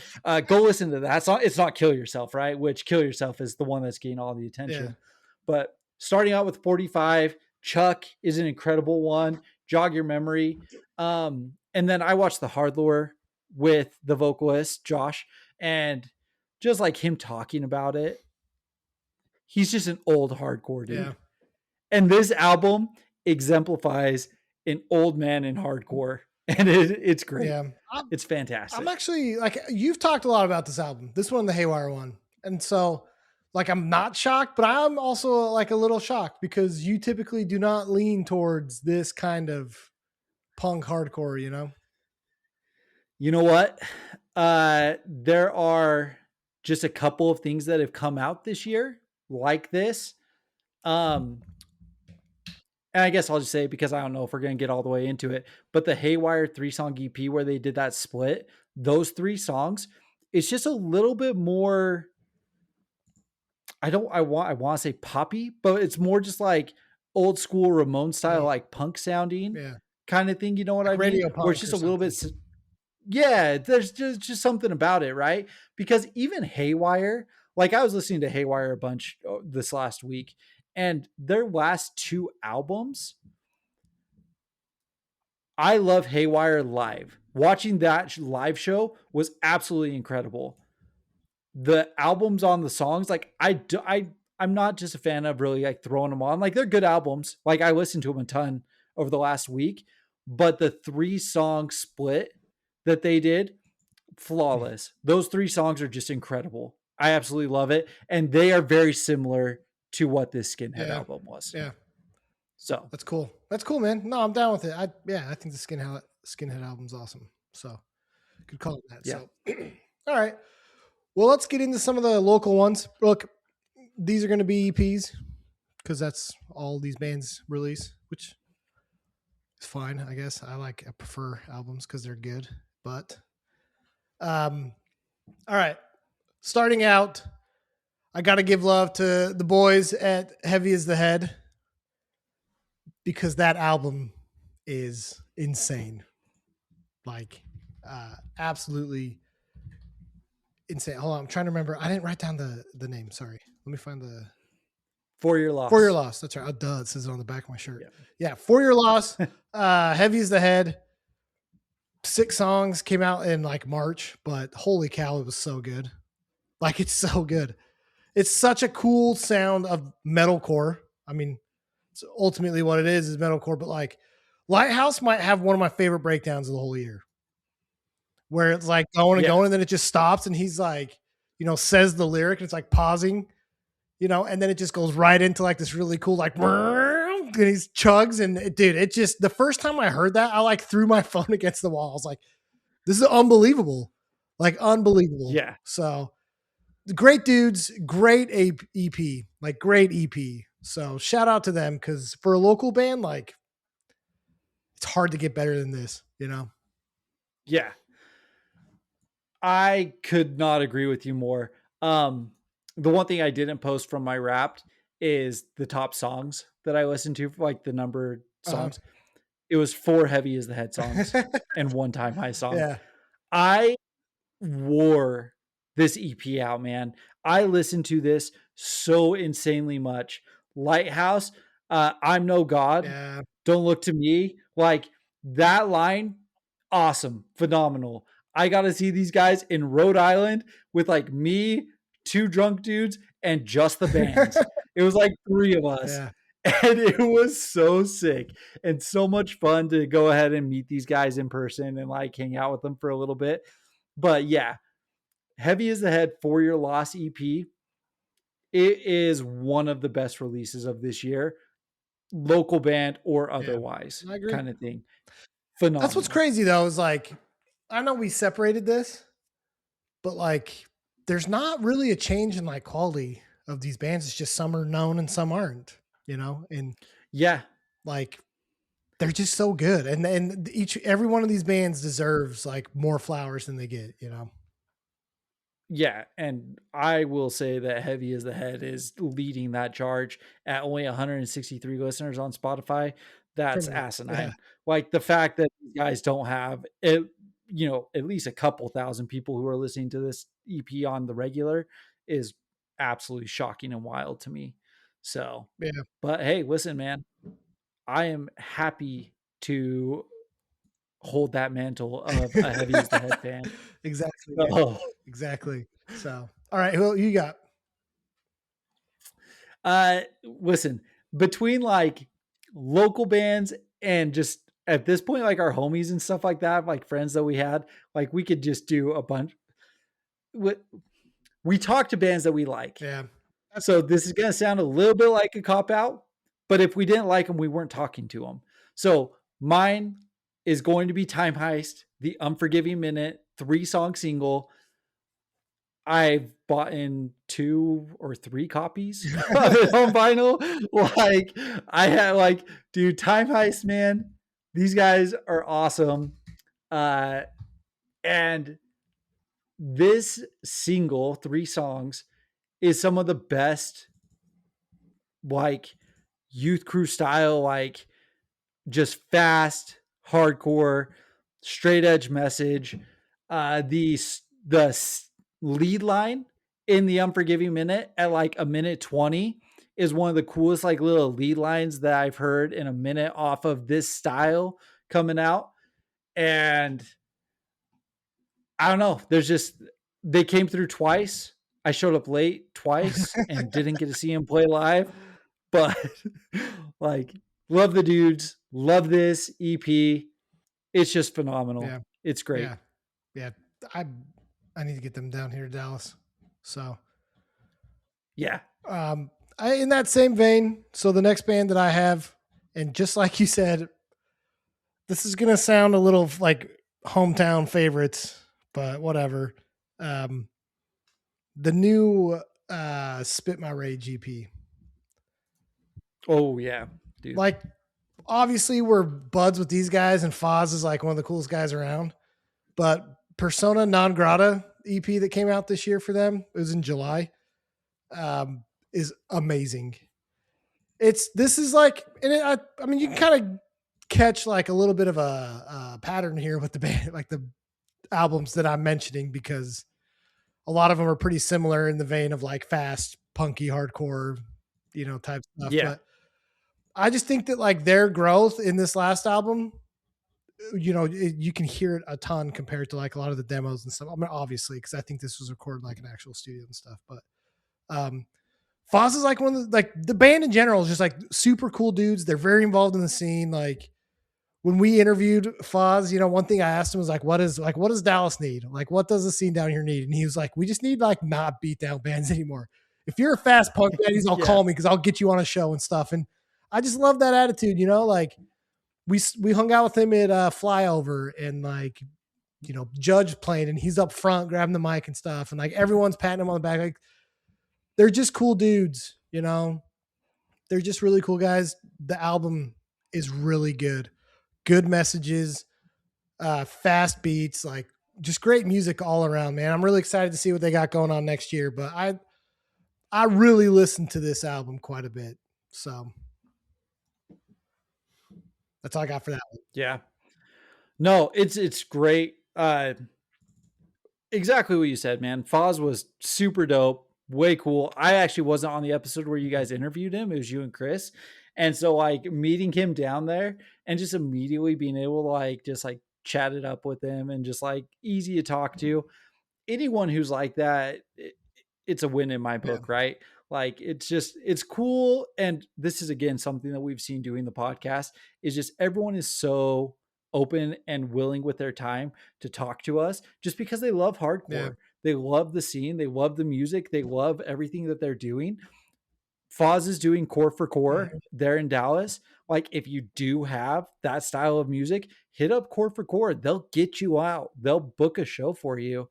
go listen to that song. It's not Kill Yourself, right? Which Kill Yourself is the one that's getting all the attention. Yeah. But starting out with 45, Chuck is an incredible one. Jog Your Memory. And then I watched the Hard Lore with the vocalist, Josh, and just like him talking about it, he's just an old hardcore dude. Yeah. And this album exemplifies an old man in hardcore. And it's great. Yeah. It's fantastic. I'm actually like, you've talked a lot about this album, this one, the Haywire one. And so like, I'm not shocked, but I'm also like a little shocked because you typically do not lean towards this kind of punk hardcore, you know? You know what? There are just a couple of things that have come out this year like this. And I guess I'll just say, because I don't know if we're going to get all the way into it, but the Haywire 3-song EP where they did that split, those 3 songs, it's just a little bit more, I want to say poppy, but it's more just like old school Ramon style, like punk sounding kind of thing. You know what like I mean? Where it's just a little bit, there's just something about it, right? Because even Haywire, like I was listening to Haywire a bunch this last week, and their last 2 albums, I love Haywire live. Watching that live show was absolutely incredible. The albums on the songs, like I'm not just a fan of really like throwing them on. Like they're good albums. Like I listened to them a ton over the last week, but the 3-song split that they did, flawless. Those 3 songs are just incredible. I absolutely love it. And they are very similar to what this Skinhead album was. Yeah. So that's cool. That's cool, man. No, I'm down with it. I think the Skinhead album's awesome. So could call it that. Yeah. So all right. Well, let's get into some of the local ones. Look, these are going to be EPs because that's all these bands release, which is fine, I guess. I prefer albums because they're good. But all right. Starting out, I got to give love to the boys at Heavy as the Head because that album is insane. Like, absolutely insane. Hold on, I'm trying to remember. I didn't write down the name. Sorry. Let me find the For Your Loss. For Your Loss. That's right. Oh, duh. It says it on the back of my shirt. Yeah. For Your Loss. Heavy as the Head. 6 songs came out in like March, but holy cow, it was so good. Like, it's so good. It's such a cool sound of metalcore. I mean, it's ultimately what it is metalcore, but like Lighthouse might have one of my favorite breakdowns of the whole year. Where it's like going and going, and then it just stops, and he's like, says the lyric, and it's like pausing, and then it just goes right into like this really cool, like, and he chugs, and dude, it just, the first time I heard that, I like threw my phone against the wall. I was like, this is unbelievable. Like, unbelievable. Yeah. So, great dudes, great EP, like great EP. So, shout out to them, because for a local band, like, it's hard to get better than this, Yeah. I could not agree with you more. The one thing I didn't post from my Wrapped is the top songs that I listened to, like the numbered songs. It was 4 Heavy as the Head songs and 1 Time High song. Yeah. I wore this EP out, man. I listened to this so insanely much. Lighthouse, I'm no god. Yeah. Don't look to me. Like, that line, awesome, phenomenal. I got to see these guys in Rhode Island with like me, 2 drunk dudes, and just the bands. It was like 3 of us. Yeah. And it was so sick and so much fun to go ahead and meet these guys in person and like hang out with them for a little bit. But yeah, Heavy as the Head For Your Loss EP. It is one of the best releases of this year, local band or otherwise, kind of thing. Phenomenal. That's what's crazy though, is like, I know we separated this, but like, there's not really a change in like quality of these bands. It's just some are known and some aren't, and yeah, like, they're just so good. And every one of these bands deserves like more flowers than they get, Yeah, and I will say that Heavy as the Head is leading that charge at only 163 listeners on Spotify. That's asinine. Yeah. Like, the fact that these guys don't have it, at least a couple thousand people who are listening to this EP on the regular is absolutely shocking and wild to me. So, yeah. But hey, listen, man, I am happy to hold that mantle of a Heavy as the Head fan. Exactly. Oh. Exactly. So, all right, who you got? Listen, between like local bands and just at this point, like our homies and stuff like that, like friends that we had, like we could just do a bunch. We talk to bands that we like. Yeah. So this is going to sound a little bit like a cop out, but if we didn't like them, we weren't talking to them. So mine is going to be Time Heist, the Unforgiving Minute, 3-song single. I've bought in 2 or 3 copies of it on vinyl. Like, I had like, dude, Time Heist, man. These guys are awesome. And this single, 3 songs, is some of the best, like, youth crew style, like, just fast, hardcore, straight edge message. The lead line in the Unforgiving Minute at like a minute 20 is one of the coolest like little lead lines that I've heard in a minute off of this style coming out. And I don't know, they came through twice. I showed up late twice and didn't get to see him play live, but like, love the dudes, love this EP. It's just phenomenal. Yeah. It's great. Yeah. I need to get them down here to Dallas. So, yeah. In that same vein, so the next band that I have, and just like you said, this is going to sound a little like hometown favorites, but whatever. The new Spit My Rage EP. Oh, yeah, dude. Like, obviously we're buds with these guys, and Foz is like one of the coolest guys around. But Persona Non Grata EP that came out this year for them, it was in July, is amazing. This is like, and I mean, you can kind of catch like a little bit of a pattern here with the band, like the albums that I'm mentioning, because a lot of them are pretty similar in the vein of like fast, punky, hardcore, type stuff. Yeah. But I just think that like their growth in this last album, you can hear it a ton compared to like a lot of the demos and stuff. I mean, obviously, because I think this was recorded like an actual studio and stuff. But Foz is like one of the, like the band in general is just like super cool dudes. They're very involved in the scene. Like when we interviewed Foz, one thing I asked him was like, what does Dallas need? Like, what does the scene down here need? And he was like, we just need like not beat down bands anymore. If you're a fast punk band, I'll call me because I'll get you on a show and stuff. And I just love that attitude, like we hung out with him at Flyover, and like, Judge playing, and he's up front grabbing the mic and stuff. And like everyone's patting him on the back. Like they're just cool dudes, they're just really cool guys. The album is really good. Good messages, fast beats, like just great music all around, man. I'm really excited to see what they got going on next year, but I really listened to this album quite a bit. So that's all I got for that one. Yeah. No, it's great. Exactly what you said, man. Foz was super dope, way cool. I actually wasn't on the episode where you guys interviewed him. It was you and Chris. And so like meeting him down there and just immediately being able to like just like chat it up with him and just like easy to talk to. Anyone who's like that, it's a win in my book, right? Like it's cool. And this is again something that we've seen doing the podcast is just everyone is so open and willing with their time to talk to us just because they love hardcore. Yeah. They love the scene. They love the music. They love everything that they're doing. Foz is doing Core for Core there in Dallas. Like if you do have that style of music, hit up Core for Core. They'll get you out. They'll book a show for you.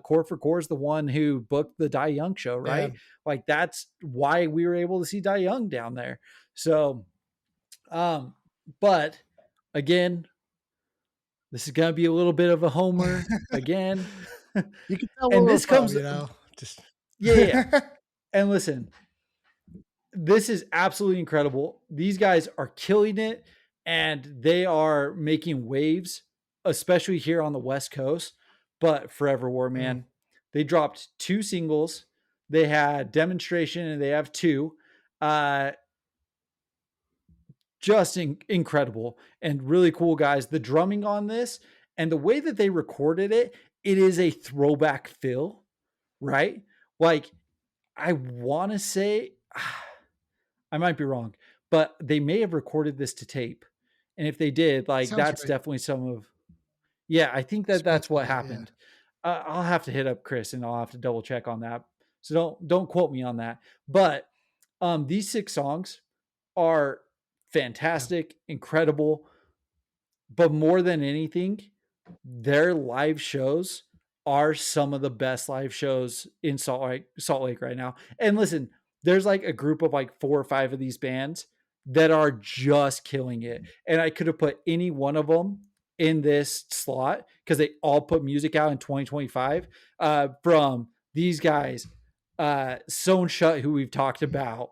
Core for Core is the one who booked the Die Young show, right? Yeah. Like that's why we were able to see Die Young down there. So, but again, this is going to be a little bit of a homer again. You can tell and this comes, just yeah. And listen, this is absolutely incredible. These guys are killing it and they are making waves, especially here on the West Coast. But Forever War, man, they dropped 2 singles. They had Demonstration and they have 2. Just incredible and really cool, guys. The drumming on this and the way that they recorded it, it is a throwback feel, right? Like I want to say, I might be wrong, but they may have recorded this to tape. And if they did, like that's right. Definitely some of, I think that's what happened. Yeah. I'll have to hit up Chris and I'll have to double check on that. So don't quote me on that. But these 6 songs are fantastic, incredible, but more than anything, their live shows are some of the best live shows in Salt Lake right now. And listen, there's like a group of like 4 or 5 of these bands that are just killing it. And I could have put any one of them in this slot because they all put music out in 2025 from these guys, Sewn Shut, who we've talked about,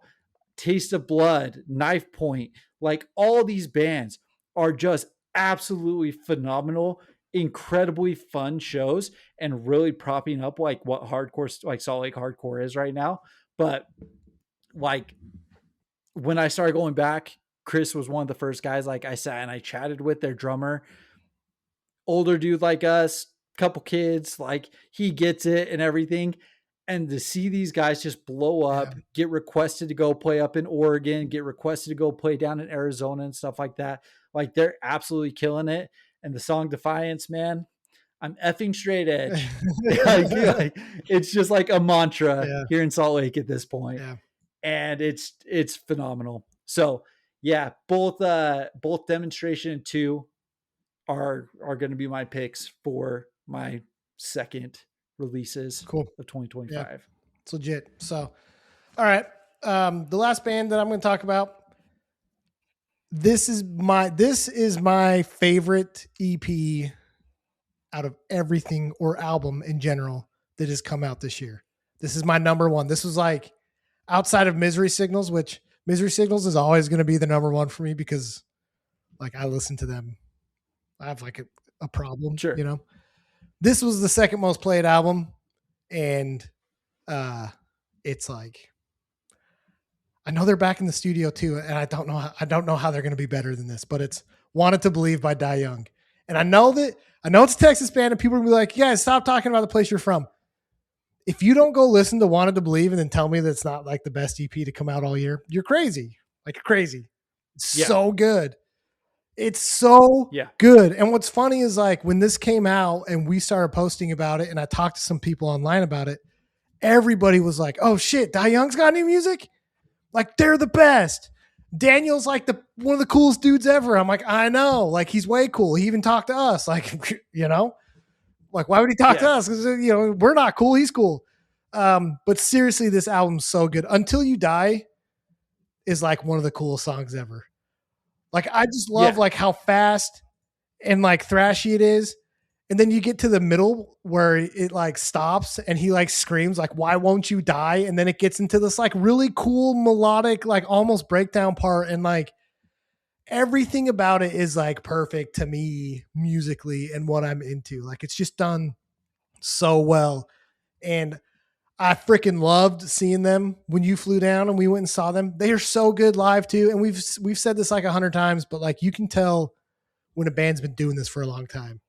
Taste of Blood, Knife Point, like all these bands are just absolutely phenomenal, incredibly fun shows and really propping up like what hardcore, like Salt Lake hardcore is right now. But like when I started going back, Chris was one of the first guys like I sat and I chatted with their drummer, older dude like us, couple kids, like he gets it and everything. And to see these guys just blow up, get requested to go play up in Oregon, get requested to go play down in Arizona and stuff like that. Like they're absolutely killing it. And the song Defiance, man, I'm effing straight edge. like, it's just like a mantra here in Salt Lake at this point. Yeah. And it's phenomenal. So both Demonstration and 2 are going to be my picks for my second releases of 2025. Yeah, it's legit. So, all right. The last band that I'm going to talk about, this is my favorite EP out of everything or album in general that has come out this year. This is my number one. This was like outside of Misery Signals, which Misery Signals is always going to be the number one for me because like I listen to them. I have like a problem, Sure. you know. This was the second most played album, and it's like I know they're back in the studio too, and I don't know how they're going to be better than this, but it's "Wanted to Believe" by Die Young, and I know it's a Texas band, and people will be like, "Yeah, stop talking about the place you're from." If you don't go listen to "Wanted to Believe" and then tell me that it's not like the best EP to come out all year, you're crazy, like crazy. It's so good. It's so good. And what's funny is like when this came out and we started posting about it, and I talked to some people online about it, everybody was like, "Oh shit, Die Young's got new music? Like they're the best. Daniel's like one of the coolest dudes ever." I'm like, "I know. Like he's way cool. He even talked to us. Like, you know, like why would he talk to us? Because you know we're not cool. He's cool." But seriously, this album's so good. "Until You Die" is like one of the coolest songs ever. Like I just love like how fast and like thrashy it is. And then you get to the middle where it like stops and he like screams like, "Why won't you die?" And then it gets into this like really cool melodic, like almost breakdown part. And like everything about it is like perfect to me musically and what I'm into. Like it's just done so well. And I freaking loved seeing them when you flew down and we went and saw them. They are so good live too. And we've said this like 100 times, but like you can tell when a band's been doing this for a long time,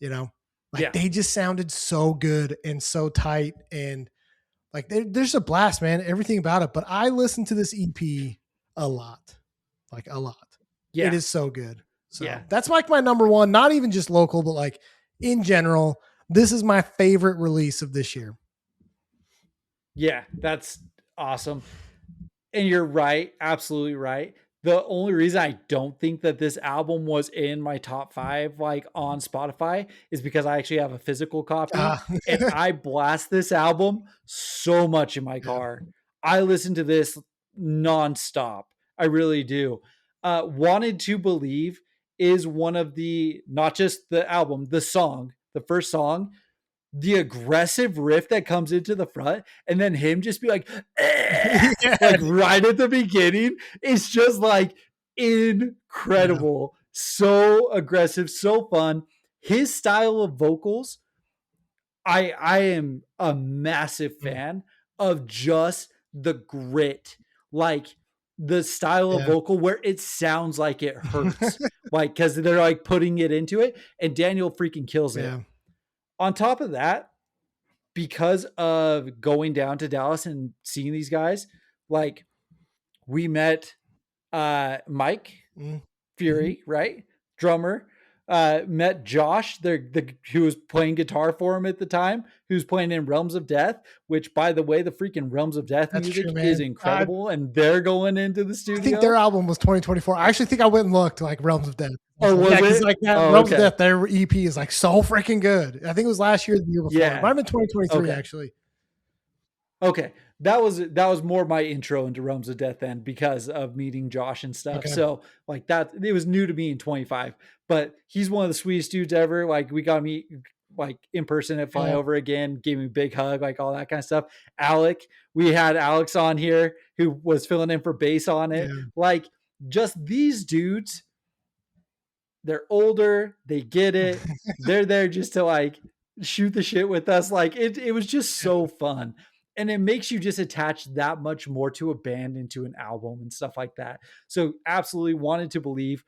you know, like they just sounded so good and so tight. And like, there's a blast, man, everything about it. But I listened to this EP a lot, like a lot. It is so good. So that's like my number one, not even just local, but like in general, this is my favorite release of this year. Yeah, that's awesome. And you're right. Absolutely right. The only reason I don't think that this album was in my top 5, like on Spotify, is because I actually have a physical copy and I blast this album so much in my car. I listen to this nonstop. I really do. "Wanted to Believe" is one of the, not just the album, the song, the first song, the aggressive riff that comes into the front and then him just be like, like right at the beginning, it's just like incredible. So aggressive, so fun. His style of vocals, I am a massive fan of just the grit, like the style of vocal where it sounds like it hurts, like because they're like putting it into it, and Daniel freaking kills it. On top of that, because of going down to Dallas and seeing these guys, like we met Mike Fury, right? Drummer. Met Josh, who was playing guitar for him at the time, who's playing in Realms of Death, which, by the way, the freaking Realms of Death music is incredible, and they're going into the studio. I think their album was 2024. I actually think I went and looked, like Realms of Death. Oh, was it? Like that Realms of Death, their EP is like so freaking good. I think it was last year, the year before. It might have been 2023, actually. Okay. That was more my intro into Realms of Death then, because of meeting Josh and stuff. So like that, it was new to me in 25, but he's one of the sweetest dudes ever. Like we got to meet like in person at Flyover again, gave me a big hug, like all that kind of stuff. Alec, we had Alex on here who was filling in for bass on it. Like just these dudes, they're older, they get it. They're there just to like shoot the shit with us. Like it was just so fun. And it makes you just attach that much more to a band and to an album and stuff like that. So absolutely Wanted to Believe.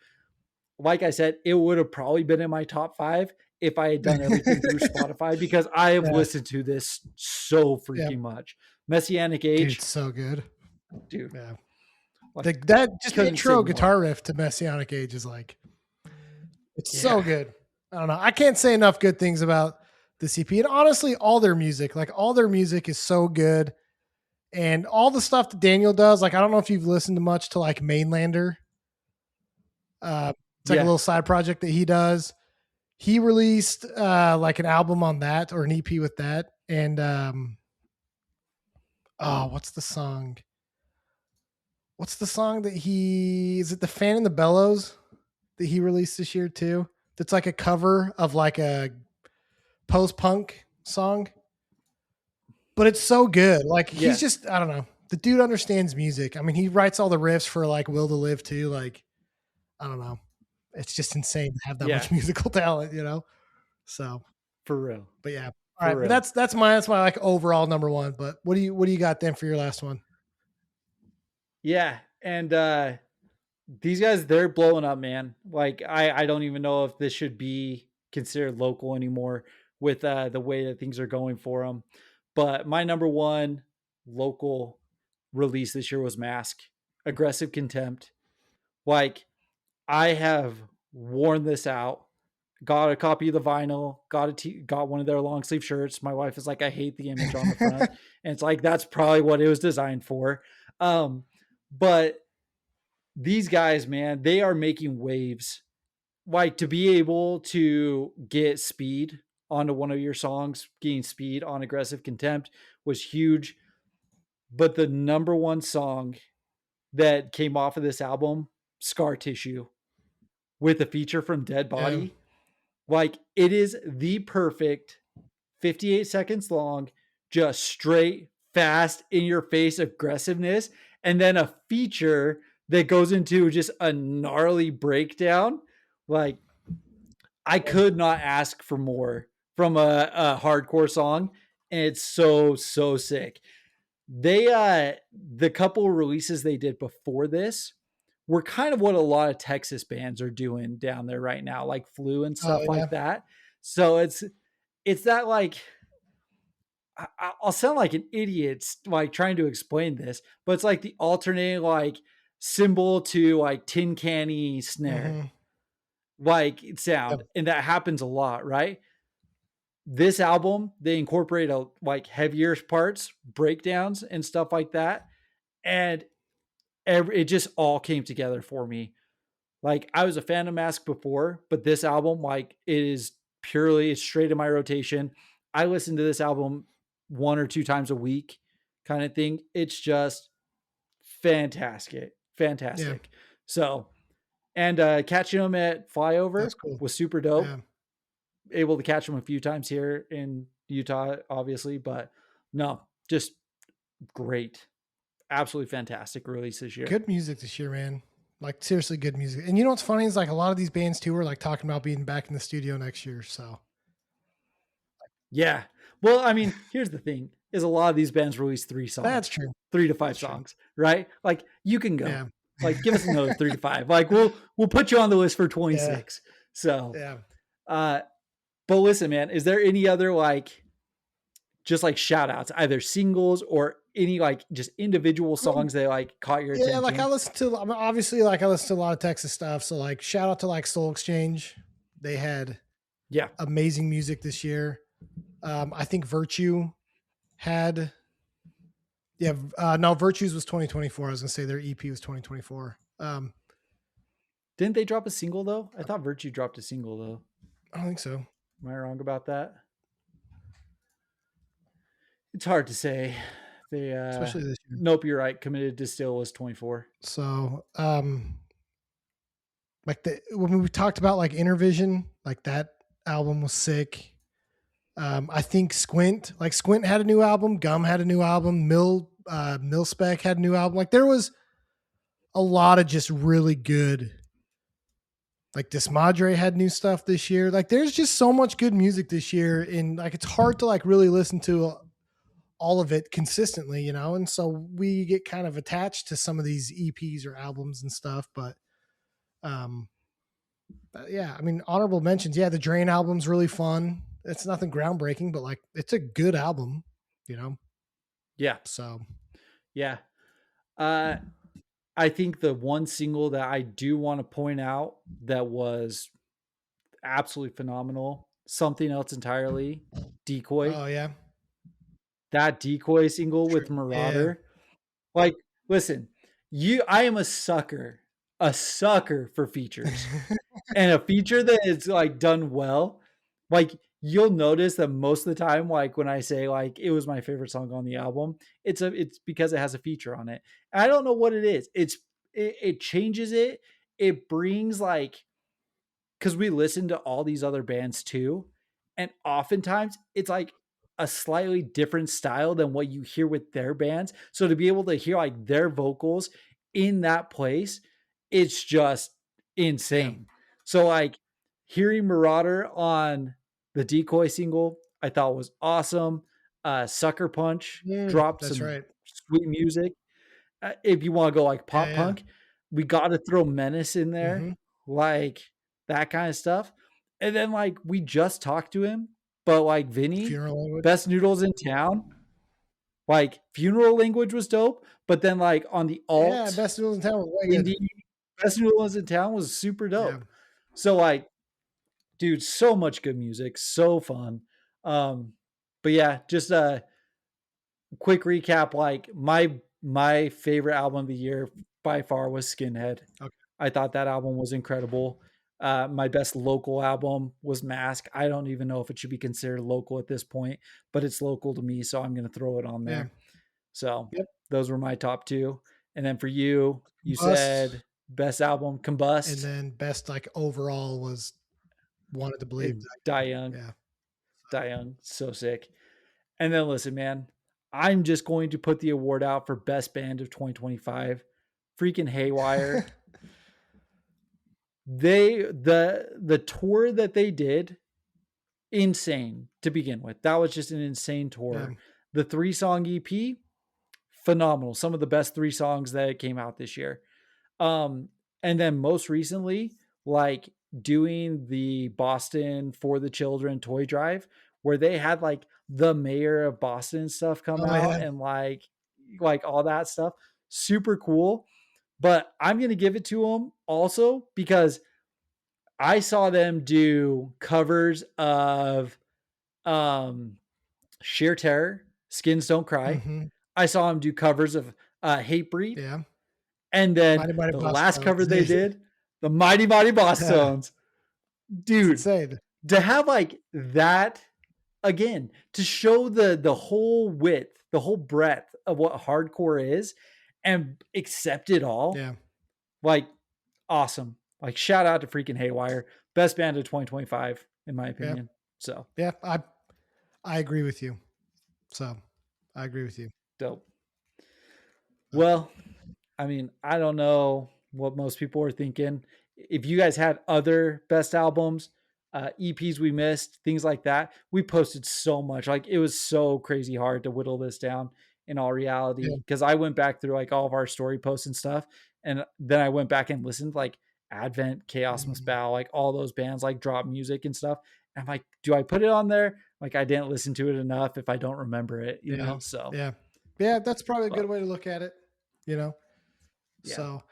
Like I said, it would have probably been in my top 5 if I had done everything through Spotify, because I have listened to this so freaking much. Messianic Age. Dude, it's so good. Dude. Yeah. Like that just intro guitar riff to Messianic Age is like, it's so good. I don't know. I can't say enough good things about the CP, and honestly, all their music is so good. And all the stuff that Daniel does, like, I don't know if you've listened to much to like Mainlander. It's like a little side project that he does. He released like an album on that, or an EP with that. And what's the song? what's the song that is it the Fan in the Bellows that he released this year too? That's like a cover of like a post-punk song. But it's so good. Like he's just, I don't know. The dude understands music. I mean, he writes all the riffs for like Will to Live too. Like, I don't know. It's just insane to have that much musical talent, you know? So for real. But yeah. All right. But that's my like overall number one. But what do you got then for your last one? Yeah. And these guys, they're blowing up, man. Like I don't even know if this should be considered local anymore with the way that things are going for them. But my number one local release this year was Mask, Aggressive Contempt. Like I have worn this out. Got a copy of the vinyl. Got one of their long sleeve shirts. My wife is like, I hate the image on the front, and it's like that's probably what it was designed for. But these guys, man, they are making waves. Like to be able to get speed onto one of your songs, getting speed on Aggressive Contempt was huge. But the number one song that came off of this album, Scar Tissue, with a feature from Dead Body, like it is the perfect 58 seconds long, just straight, fast, in your face aggressiveness, and then a feature that goes into just a gnarly breakdown. Like I could not ask for more from a hardcore song, and it's so sick. They the couple releases they did before this were kind of what a lot of Texas bands are doing down there right now, like Flu and stuff like that. So it's that like I'll sound like an idiot like trying to explain this, but it's like the alternating like cymbal to like tin canny snare like sound, and that happens a lot, right? This album they incorporate a like heavier parts, breakdowns, and stuff like that, and it just all came together for me. Like I was a fan of Mask before, but this album, like it is purely it's straight in my rotation. I listen to this album 1 or 2 times a week kind of thing. It's just fantastic. Fantastic. Yeah. So, and catching them at Flyover was super dope. Yeah. Able to catch them a few times here in Utah, obviously, but no, just great. Absolutely fantastic release this year. Good music this year, man. Like seriously good music. And you know what's funny is like a lot of these bands too are like talking about being back in the studio next year. So yeah. Well, I mean, here's the thing is a lot of these bands release 3 songs. That's true. 3 to 5 songs, right? Like you can go. Yeah. Like give us another 3 to 5. Like we'll put you on the list for 26. Yeah. So yeah. But listen, man, is there any other like just like shout outs, either singles or any like just individual songs that like caught your attention? Yeah, like I listen to obviously like I listen to a lot of Texas stuff. So like shout out to like Soul Exchange. They had amazing music this year. I think Virtue had no, Virtues was 2024. I was gonna say their EP was 2024. Didn't they drop a single though? I thought Virtue dropped a single though. I don't think so. Am I wrong about that? It's hard to say. They especially this year. Nope, you're right. Committed to Still was 24. So like when we talked about like Intervision, like that album was sick. I think Squint had a new album, Gum had a new album, Milspec had a new album. Like there was a lot of just really good. Like Desmadre had new stuff this year. Like there's just so much good music this year, and like it's hard to like really listen to all of it consistently, you know? And so we get kind of attached to some of these EPs or albums and stuff, but yeah, I mean, honorable mentions. Yeah. The Drain album's really fun. It's nothing groundbreaking, but like, it's a good album, you know? Yeah. So yeah. I think the one single that I do want to point out that was absolutely phenomenal, Something Else Entirely, Decoy. Oh yeah. That Decoy single with Marauder. Yeah. Like, listen, I am a sucker for features. And a feature that is like done well. Like you'll notice that most of the time, like when I say like it was my favorite song on the album, it's because it has a feature on it. And I don't know what it is. It changes it. It brings like, because we listen to all these other bands too, and oftentimes it's like a slightly different style than what you hear with their bands. So to be able to hear like their vocals in that place, it's just Yeah. insane. So like hearing Marauder on the Decoy single, I thought was awesome. Sucker Punch dropped That's some right. sweet music. If you want to go like Yeah, pop yeah. punk, we got to throw Menace in there, Mm-hmm. like that kind of stuff. And then like we just talked to him, but like Vinny, Funeral Language. best noodles in town, like Funeral Language was dope. But then like on the Yeah, alt Best Noodles in Town was way good. indie, best noodles in town was super Yeah. dope. So like, dude, so much good music, so fun. Um, but yeah, just quick recap, like my favorite album of the year by far was Skinhead. Okay. I thought that album was incredible. My best local album was Mask. I don't even know if it should be considered local at this point, but it's local to me, so I'm going to throw it on Yeah. there. So Yep. those were my top two. And then for you, you Bust. said best album, And Combust, then best like overall was Wanted to Believe. and Die Young. Yeah. Die Young, so sick. And then listen, man, I'm just going to put the award out for best band of 2025. Freaking Haywire. The tour that they did, insane to begin with. That was just an insane tour. Yeah. The 3-song EP, phenomenal. Some of the best 3 songs that came out this year. And then most recently, like doing the Boston for the Children toy drive, where they had like the mayor of Boston stuff come out, Yeah. and like all that stuff. Super cool. But I'm gonna give it to them also because I saw them do covers of Sheer Terror, Skins Don't Cry. Mm-hmm. I saw them do covers of Hatebreed. Yeah. And then Mighty Mighty the Boss last cover Tones. they did, the Mighty Mighty Boss Yeah. Tones. Dude, Insane. to have like that again, to show the whole width, the whole breadth of what hardcore is and accept it all. Yeah. Like awesome. Like shout out to freaking Haywire. Best band of 2025, in my opinion. So yeah, I agree with you. So I agree with you. dope. Well, I mean, I don't know what most people are thinking. If you guys had other best albums, EPs we missed, things like that, we posted so much. Like it was so crazy hard to whittle this down in all reality. Because I went back through like all of our story posts and stuff. And then I went back and listened to like Advent, Chaos Must Bow, like all those bands like drop music and stuff. And I'm like, do I put it on there? Like I didn't listen to it enough if I don't remember it, you know? So yeah, that's probably a good way to look at it, you know? Yeah. So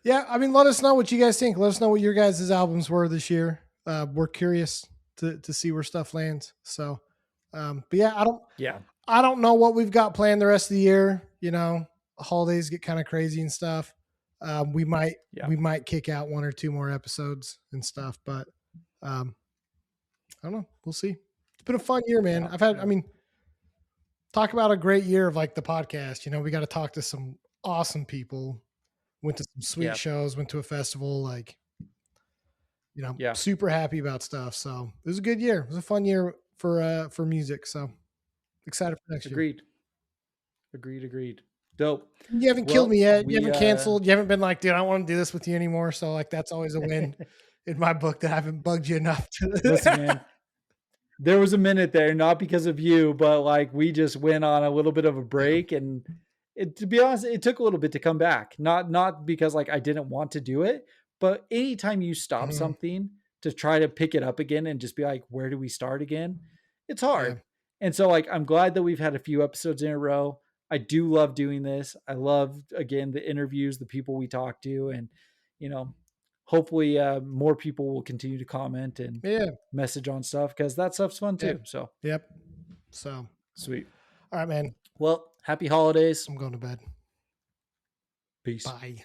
yeah, I mean, let us know what you guys think. Let us know what your guys' albums were this year. We're curious to see where stuff lands. So, but yeah, I don't know what we've got planned the rest of the year. You know, holidays get kind of crazy and stuff. We might kick out 1 or 2 more episodes and stuff, but I don't know. We'll see. It's been a fun year, man. Talk about a great year of like the podcast. You know, we got to talk to some awesome people. Went to some sweet shows, went to a festival, like, you know, super happy about stuff. So it was a good year. It was a fun year for music. So excited for next year. Agreed. Dope. You haven't killed me yet. You haven't canceled. You haven't been like, dude, I don't want to do this with you anymore. So like, that's always a win in my book that I haven't bugged you enough to listen, man. There was a minute there, not because of you, but like we just went on a little bit of a break, and to be honest, it took a little bit to come back. Not because like I didn't want to do it, but anytime you stop something to try to pick it up again and just be like, where do we start again? It's hard. Yeah. And so like, I'm glad that we've had a few episodes in a row. I do love doing this. I love, again, the interviews, the people we talk to, and, you know, hopefully more people will continue to comment and message on stuff, because that stuff's fun too. So, So sweet. All right, man. Well, happy holidays. I'm going to bed. Peace. Bye.